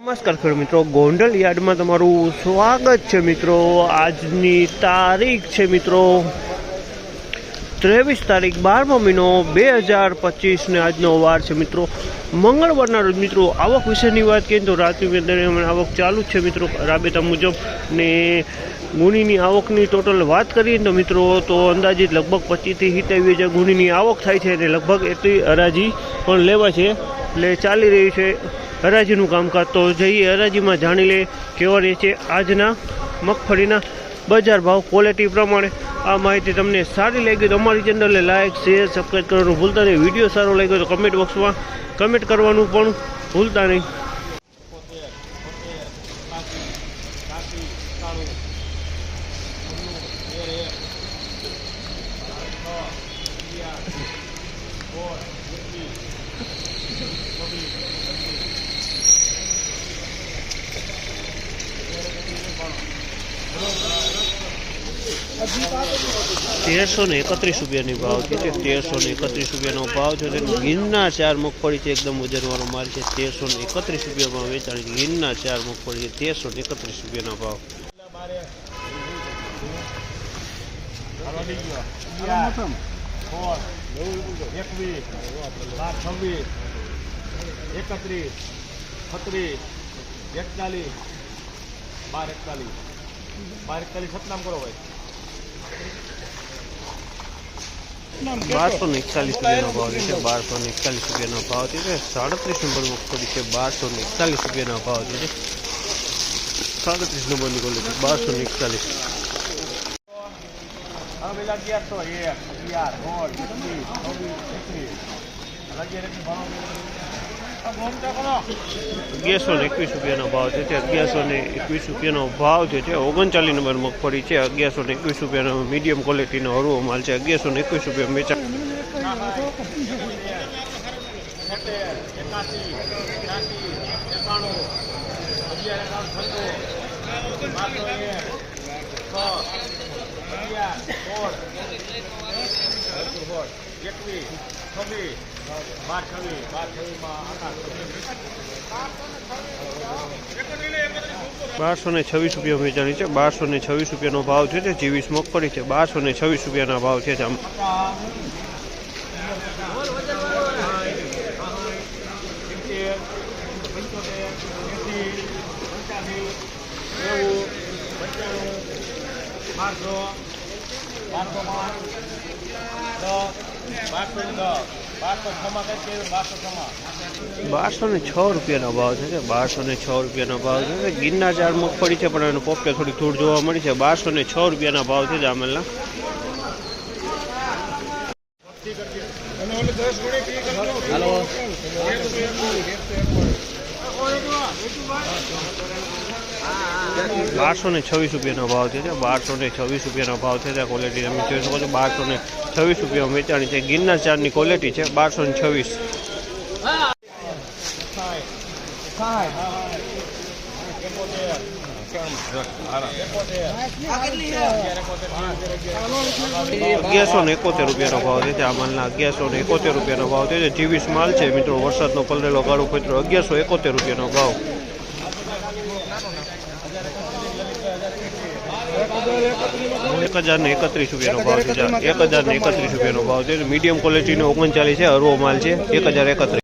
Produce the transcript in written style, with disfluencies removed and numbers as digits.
નમસ્કાર ખેડૂત મિત્રો, ગોંડલ યાર્ડમાં તમારું સ્વાગત છે મિત્રો। આજની તારીખ છે મિત્રો 23 તારીખ 12મો મહિનો 2025 ને આજનો વાર છે મિત્રો મંગળવારના રોજ। મિત્રો આવક વિશેની વાત કરીએ તો રાત્રિ દરમિયાન આવક ચાલુ જ છે મિત્રો રાબેતા મુજબ ને ગુણીની આવકની ટોટલ વાત કરીએ તો મિત્રો તો અંદાજિત લગભગ 25 થી 27,000 ગુણીની આવક થાય છે અને લગભગ એટલી હરાજી પણ લેવા છે એટલે ચાલી રહી છે હરાજીનું કામકાજ। તો જઈએ હરાજીમાં જાણી લે કેવા રહે છે આજના મગફળીના બજાર ભાવ ક્વોલિટી પ્રમાણે। આ માહિતી તમને સારી લાગી તો અમારી ચેનલને લાઇક શેર સબસ્ક્રાઈબ કરવાનું ભૂલતા નહીં। વિડીયો સારો લાગ્યો તો કમેન્ટ બોક્સમાં કમેન્ટ કરવાનું પણ ભૂલતા નહીં। ₹1331 ભાવ છે। ₹1331 ભાવ છે। ગિરનાર 4 મગફળી છે, એકદમ વજનવાળો માલ છે। ₹1331 વેચાણ છે। ગિરનાર 4 મગફળી છે, ₹1331 ભાવ। ₹1241 ભાવ છે। ₹1241 ભાવ છે। 37 નંબર મગફળી છે, ₹1241 ભાવ છે। 37 નંબરની ક્વોલિટી ₹1241। ₹1121 ભાવ છે। ₹1121 ભાવ છે। 39 નંબર મગફળી છે, ₹1121 મીડિયમ ક્વોલિટીનો હળવો માલ છે। ₹1121 વેચાણ। ₹1226 વેચાણી છે। ₹1226 ભાવ છે। 24 મગફળી છે, ₹1226 ભાવ છે। ₹1206 ભાવ છે। ₹1206 ભાવ છે। ગિરનાર 4 મગફળી છે પણ એનું પોપટે થોડી ધૂળ જોવા મળી છે। ₹1206 ભાવ છે જામેલના। ₹1226 ભાવ છે। ₹1226 ભાવ છે। ક્વોલિટી તમે જોઈ શકો છો। ₹1226 વેચાણી છે। ગિરનાર 4 ની ક્વોલિટી છે। 1226। ₹1171 ભાવ છે। આ માલના ₹1171 ભાવ છે। 24 માલ છે મિત્રો, વરસાદનો પલળેલો કાળો કચરો। ₹1171 ભાવ। ₹1031 ભાવ છે। ₹1031 ભાવ છે। મીડિયમ ક્વોલિટીનો 39 છે, હળવો માલ છે। 1031।